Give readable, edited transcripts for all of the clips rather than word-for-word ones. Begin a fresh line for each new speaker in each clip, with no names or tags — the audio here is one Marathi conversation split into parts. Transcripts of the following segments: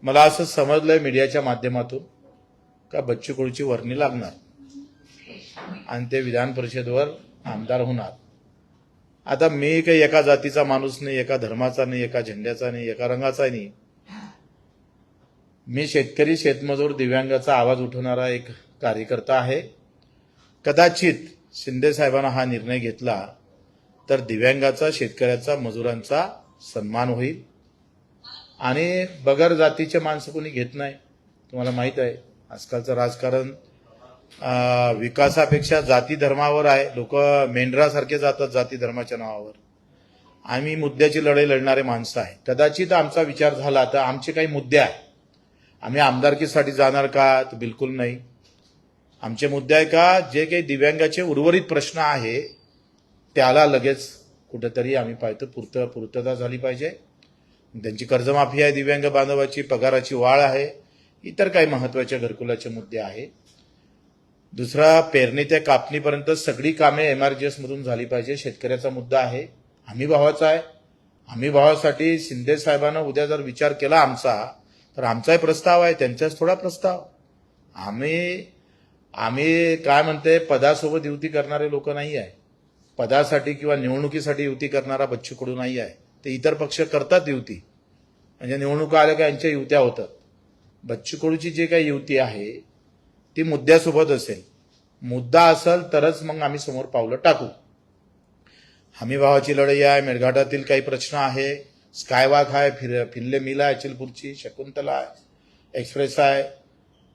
मला असं समजलंय मीडियाच्या माध्यमातून का बच्चू कडूची वर्णी लागणार आणि ते विधान परिषदेवर आमदार होणार। आता मी काही एका जातीचा माणूस नाही, एका धर्माचा नाही, एका झेंड्याचा नाही, एका रंगाचा नाही। मी शेतकरी, शेतमजूर, दिव्यांगाचा आवाज उठवणारा एक कार्यकर्ता आहे। कदाचित शिंदे साहेबांना हा निर्णय घेतला तर दिव्यांगाचा, शेतकऱ्याचा, मजुरांचा सन्मान होईल आणि बगर जातीचे माणसं कोणी घेत नाही। तुम्हाला माहित आहे आजकालचं राजकारण विकासापेक्षा जाती धर्मावर आहे। लोक मेंढरासारखे जातात जाती धर्माच्या नावावर। आम्ही मुद्द्याची लढाई लढणारे माणसं आहे। कदाचित आमचा विचार झाला तर आमचे काही मुद्दे आहे, आम्ही आमदारकीसाठी जाणार का, तर बिलकुल नाही। आमचे मुद्दे आहे का जे काही दिव्यांगाचे उर्वरित प्रश्न आहे त्याला लगेच कुठेतरी आम्ही पाहतो पूर्तता झाली पाहिजे। त्यांची कर्जमाफी आहे, दिव्यांग बांधवाची पगाराची वाढ आहे, इतर काही महत्वाचे घरकुलाचे मुद्दे आहे। दुसरा, पेरणी ते कापणीपर्यंत सगळी कामे एमआरजीएस मधून झाली पाहिजे, शेतकऱ्याचा मुद्दा आहे। हमी भावाचा आहे। हमी भावासाठी शिंदे साहेबांना उद्या जर विचार केला आमचा तर आमचाही प्रस्ताव आहे, त्यांचाच थोडा प्रस्ताव। आम्ही काय म्हणते, पदासोबत युती करणारे लोक नाही आहे। पदासाठी किंवा निवडणुकीसाठी युती करणारा बच्चू कडू नाही आहे। ते इतर पक्ष करतात युती, म्हणजे निवडणुका आल्या का यांच्या युत्या होतात। बच्चू कडूची जी काही युती आहे ती मुद्द्यासोबत असेल, मुद्दा असेल तरच मग आम्ही समोर पावलं टाकू। हमी भावाची लढाई आहे, मेळघाटातील काही प्रश्न आहे, स्कायवॉक आहे, फिरले मिल आहे, अचलपूरची शकुंतला आहे, एक्सप्रेस आहे,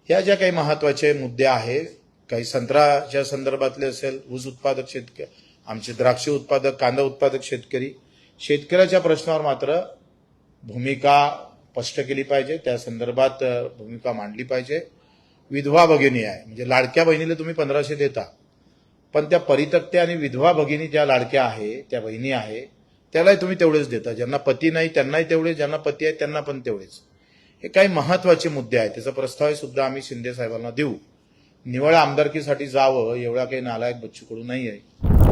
या ज्या काही महत्वाचे मुद्दे आहे, काही संत्र्याच्या संदर्भातले असेल, ऊस उत्पादक शेतकरी, आमचे द्राक्ष उत्पादक, कांदा उत्पादक शेतकरी, शेतकऱ्याच्या प्रश्नावर मात्र भूमिका स्पष्ट केली पाहिजे, त्या संदर्भात भूमिका मांडली पाहिजे। विधवा भगिनी आहे, म्हणजे लाडक्या बहिणीला तुम्ही 1500 देता, पण त्या परित्यक्त्या आणि विधवा भगिनी ज्या लाडक्या आहे, त्या बहिणी आहे, त्यालाही तुम्ही तेवढेच देता। ज्यांना पती नाही त्यांनाही तेवढे, ज्यांना पती आहे त्यांना पण तेवढेच। हे काही महत्वाचे मुद्दे आहेत, त्याचा प्रस्ताव सुद्धा आम्ही शिंदे साहेबांना देऊ। निवळ आमदारकीसाठी जावं एवढा काही नालायक बच्चू कडू नाही आहे।